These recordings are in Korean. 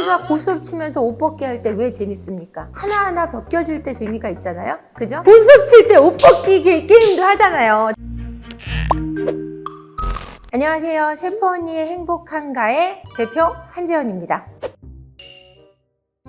우리가 고스톱 치면서 옷 벗기 할 때 왜 재밌습니까? 하나하나 벗겨질 때 재미가 있잖아요. 그죠? 고스톱 칠 때 옷 벗기 게임도 하잖아요. 안녕하세요. 셰프 언니의 행복한가의 대표 한재원입니다.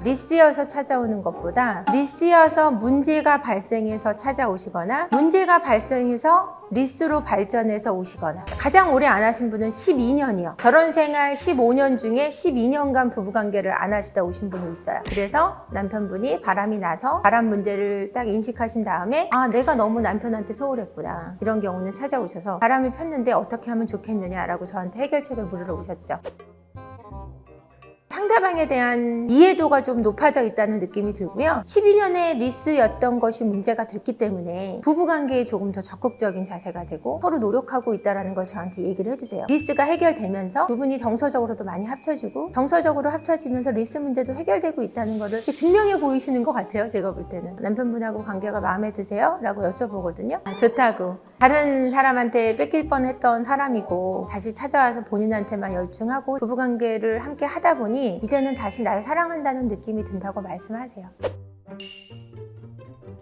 리스여서 찾아오는 것보다 리스여서 문제가 발생해서 찾아오시거나 문제가 발생해서 리스로 발전해서 오시거나, 가장 오래 안 하신 분은 12년이요. 결혼 생활 15년 중에 12년간 부부관계를 안 하시다 오신 분이 있어요. 그래서 남편분이 바람이 나서 바람 문제를 딱 인식하신 다음에 내가 너무 남편한테 소홀했구나, 이런 경우는 찾아오셔서 바람이 폈는데 어떻게 하면 좋겠느냐라고 저한테 해결책을 물으러 오셨죠. 상대방에 대한 이해도가 좀 높아져 있다는 느낌이 들고요. 12년의 리스였던 것이 문제가 됐기 때문에 부부관계에 조금 더 적극적인 자세가 되고 서로 노력하고 있다는 걸 저한테 얘기를 해주세요. 리스가 해결되면서 두 분이 정서적으로도 많이 합쳐지고, 정서적으로 합쳐지면서 리스 문제도 해결되고 있다는 거를 증명해 보이시는 것 같아요. 제가 볼 때는. 남편분하고 관계가 마음에 드세요? 라고 여쭤보거든요. 좋다고. 다른 사람한테 뺏길 뻔했던 사람이고 다시 찾아와서 본인한테만 열중하고 부부관계를 함께 하다 보니 이제는 다시 날 사랑한다는 느낌이 든다고 말씀하세요.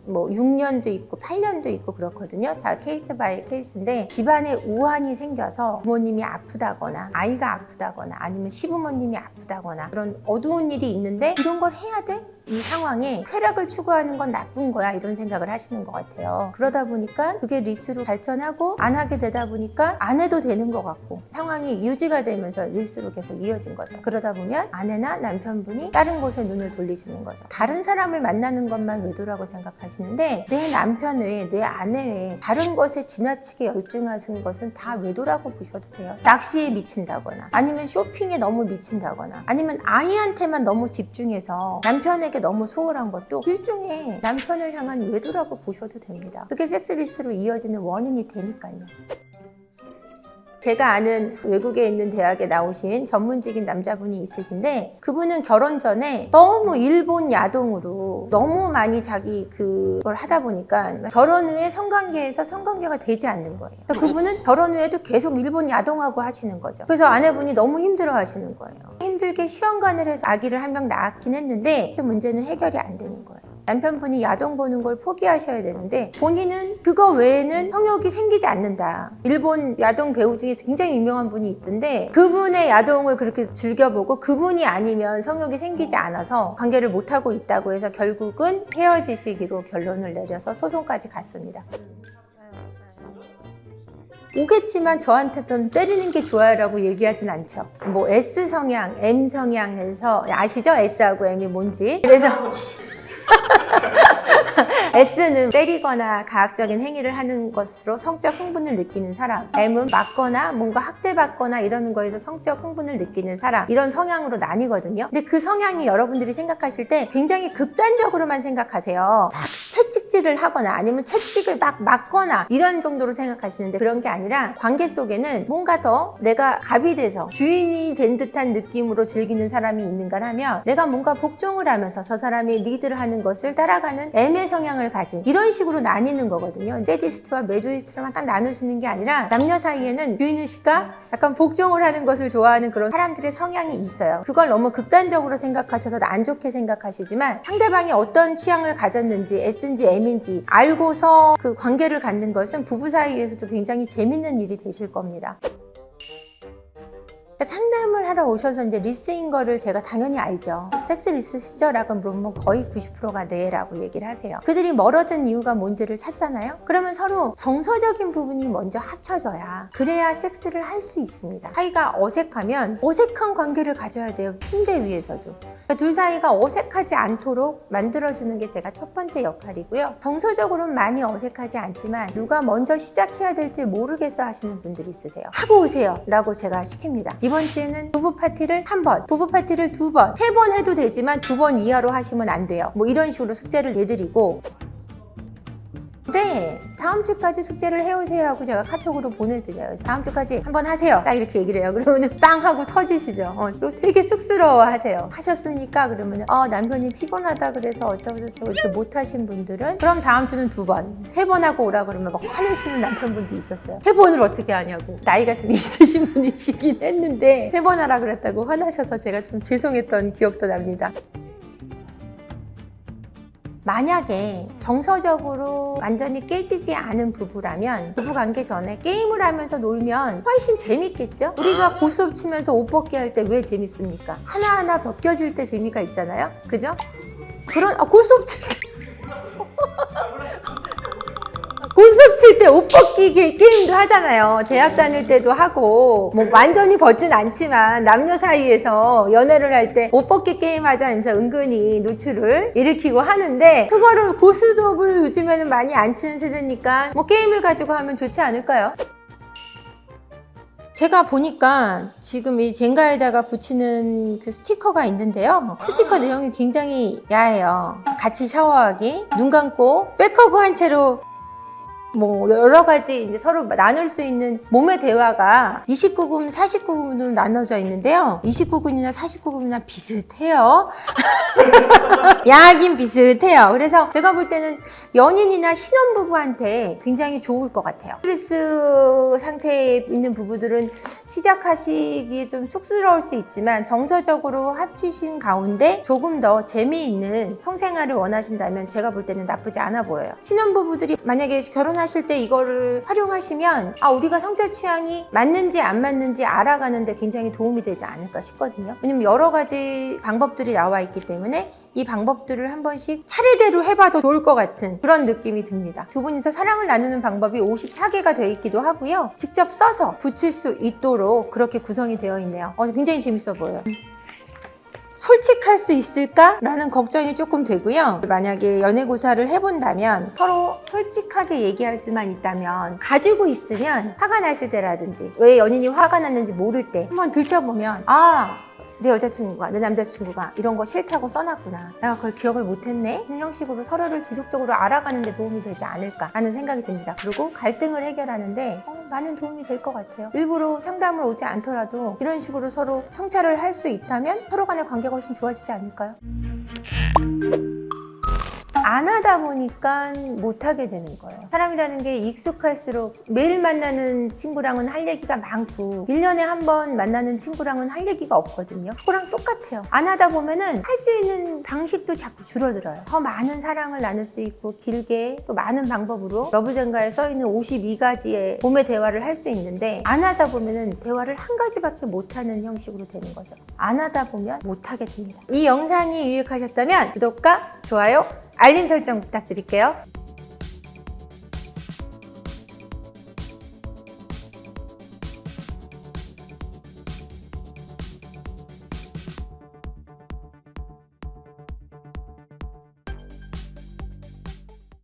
6년도 있고 8년도 있고 그렇거든요. 다 케이스 바이 케이스인데, 집안에 우환이 생겨서 부모님이 아프다거나 아이가 아프다거나 아니면 시부모님이 아프다거나 그런 어두운 일이 있는데 이런 걸 해야 돼? 이 상황에 쾌락을 추구하는 건 나쁜 거야, 이런 생각을 하시는 것 같아요. 그러다 보니까 그게 리스로 발전하고 안 하게 되다 보니까 안 해도 되는 것 같고 상황이 유지가 되면서 리스로 계속 이어진 거죠. 그러다 보면 아내나 남편분이 다른 곳에 눈을 돌리시는 거죠. 다른 사람을 만나는 것만 외도라고 생각하시는데 내 남편 외에 내 아내 외에 다른 것에 지나치게 열중하신 것은 다 외도라고 보셔도 돼요. 낚시에 미친다거나 아니면 쇼핑에 너무 미친다거나 아니면 아이한테만 너무 집중해서 남편에게 너무 소홀한 것도 일종의 남편을 향한 외도라고 보셔도 됩니다. 그게 섹스리스로 이어지는 원인이 되니까요. 제가 아는 외국에 있는 대학에 나오신 전문직인 남자분이 있으신데, 그분은 결혼 전에 너무 일본 야동으로 너무 많이 자기 그걸 하다 보니까 결혼 후에 성관계에서 성관계가 되지 않는 거예요. 그러니까 그분은 결혼 후에도 계속 일본 야동하고 하시는 거죠. 그래서 아내분이 너무 힘들어 하시는 거예요. 힘들게 시험관을 해서 아기를 한 명 낳았긴 했는데 그 문제는 해결이 안 되는 거예요. 남편분이 야동 보는 걸 포기하셔야 되는데 본인은 그거 외에는 성욕이 생기지 않는다. 일본 야동 배우 중에 굉장히 유명한 분이 있던데 그분의 야동을 그렇게 즐겨보고 그분이 아니면 성욕이 생기지 않아서 관계를 못하고 있다고 해서 결국은 헤어지시기로 결론을 내려서 소송까지 갔습니다. 오겠지만 저한테 좀 때리는 게 좋아요 라고 얘기하진 않죠. S성향, M성향 해서 아시죠? S하고 M이 뭔지. 그래서 S는 때리거나 가학적인 행위를 하는 것으로 성적 흥분을 느끼는 사람, M은 맞거나 뭔가 학대받거나 이러는 거에서 성적 흥분을 느끼는 사람, 이런 성향으로 나뉘거든요. 근데 그 성향이 여러분들이 생각하실 때 굉장히 극단적으로만 생각하세요. 막 채찍질을 하거나 아니면 채찍을 막 맞거나 이런 정도로 생각하시는데 그런 게 아니라 관계 속에는 뭔가 더 내가 갑이 돼서 주인이 된 듯한 느낌으로 즐기는 사람이 있는가 하면 내가 뭔가 복종을 하면서 저 사람이 리드를 하는 것을 따라가는 M의 성향을 가진, 이런 식으로 나뉘는 거거든요. 세디스트와 메조이스트로만 딱 나누시는 게 아니라 남녀 사이에는 주인의식과 약간 복종을 하는 것을 좋아하는 그런 사람들의 성향이 있어요. 그걸 너무 극단적으로 생각하셔서 안 좋게 생각하시지만 상대방이 어떤 취향을 가졌는지 S인지 M인지 알고서 그 관계를 갖는 것은 부부 사이에서도 굉장히 재밌는 일이 되실 겁니다. 상담을 하러 오셔서 이제 리스인 거를 제가 당연히 알죠. 섹스 리스시죠? 라고 물으면 거의 90%가 네 라고 얘기를 하세요. 그들이 멀어진 이유가 뭔지를 찾잖아요. 그러면 서로 정서적인 부분이 먼저 합쳐져야 그래야 섹스를 할 수 있습니다. 사이가 어색하면 어색한 관계를 가져야 돼요. 침대 위에서도. 그러니까 둘 사이가 어색하지 않도록 만들어주는 게 제가 첫 번째 역할이고요. 정서적으로는 많이 어색하지 않지만 누가 먼저 시작해야 될지 모르겠어 하시는 분들이 있으세요. 하고 오세요 라고 제가 시킵니다. 이번 주에는 부부 파티를 1번, 부부 파티를 2번, 3번 해도 되지만 2번 이하로 하시면 안 돼요. 이런 식으로 숙제를 내드리고, 네, 다음 주까지 숙제를 해오세요 하고 제가 카톡으로 보내드려요. 그래서 다음 주까지 한번 하세요. 딱 이렇게 얘기를 해요. 그러면 빵 하고 터지시죠. 그리고 되게 쑥스러워 하세요. 하셨습니까? 그러면 남편이 피곤하다 그래서 어쩌고저쩌고 이렇게 못하신 분들은 그럼 다음 주는 2번, 3번 하고 오라 그러면 막 화내시는 남편분도 있었어요. 3번을 어떻게 하냐고. 나이가 좀 있으신 분이시긴 했는데 3번 하라 그랬다고 화나셔서 제가 좀 죄송했던 기억도 납니다. 만약에 정서적으로 완전히 깨지지 않은 부부라면 부부관계 전에 게임을 하면서 놀면 훨씬 재밌겠죠? 우리가 고스톱 치면서 옷 벗기 할 때 왜 재밌습니까? 하나하나 벗겨질 때 재미가 있잖아요? 그죠? 그런 고스톱 칠 때 고스톱 칠 때 옷 벗기 게임도 하잖아요. 대학 다닐 때도 하고 뭐 완전히 벗진 않지만 남녀 사이에서 연애를 할 때 옷 벗기 게임 하자 하면서 은근히 노출을 일으키고 하는데 그거를 고스톱을 요즘에는 많이 안 치는 세대니까 뭐 게임을 가지고 하면 좋지 않을까요? 제가 보니까 지금 이 젠가에다가 붙이는 그 스티커가 있는데요. 스티커 내용이 굉장히 야해요. 같이 샤워하기, 눈 감고 백허그 한 채로 뭐 여러 가지 이제 서로 나눌 수 있는 몸의 대화가 29금, 49금으로 나눠져 있는데요. 29금이나 49금이나 비슷해요. 야하긴 비슷해요. 그래서 제가 볼 때는 연인이나 신혼부부한테 굉장히 좋을 것 같아요. 스트레스 상태에 있는 부부들은 시작하시기에 좀 쑥스러울 수 있지만 정서적으로 합치신 가운데 조금 더 재미있는 성생활을 원하신다면 제가 볼 때는 나쁘지 않아 보여요. 신혼부부들이 만약에 결혼하실 때 이거를 활용하시면 우리가 성적 취향이 맞는지 안 맞는지 알아가는데 굉장히 도움이 되지 않을까 싶거든요. 왜냐면 여러 가지 방법들이 나와 있기 때문에 이 방법들을 한 번씩 차례대로 해봐도 좋을 것 같은 그런 느낌이 듭니다. 두 분이서 사랑을 나누는 방법이 54개가 되어 있기도 하고요. 직접 써서 붙일 수 있도록 그렇게 구성이 되어 있네요. 굉장히 재밌어 보여요. 솔직할 수 있을까? 라는 걱정이 조금 되고요. 만약에 연애고사를 해본다면 서로 솔직하게 얘기할 수만 있다면 가지고 있으면 화가 났을 때라든지 왜 연인이 화가 났는지 모를 때 한번 들춰보면 내 여자친구가 내 남자친구가 이런 거 싫다고 써놨구나, 내가 그걸 기억을 못했네 하는 형식으로 서로를 지속적으로 알아가는 데 도움이 되지 않을까 하는 생각이 듭니다. 그리고 갈등을 해결하는데 많은 도움이 될 것 같아요. 일부러 상담을 오지 않더라도 이런 식으로 서로 성찰을 할 수 있다면 서로 간의 관계가 훨씬 좋아지지 않을까요? 안 하다 보니까 못하게 되는 거예요. 사람이라는 게 익숙할수록 매일 만나는 친구랑은 할 얘기가 많고 1년에 한 번 만나는 친구랑은 할 얘기가 없거든요. 그거랑 똑같아요. 안 하다 보면은 할 수 있는 방식도 자꾸 줄어들어요. 더 많은 사랑을 나눌 수 있고 길게 또 많은 방법으로 러브젠가에 써있는 52가지의 봄의 대화를 할 수 있는데 안 하다 보면은 대화를 한 가지밖에 못하는 형식으로 되는 거죠. 안 하다 보면 못하게 됩니다. 이 영상이 유익하셨다면 구독과 좋아요, 알림 설정 부탁드릴게요.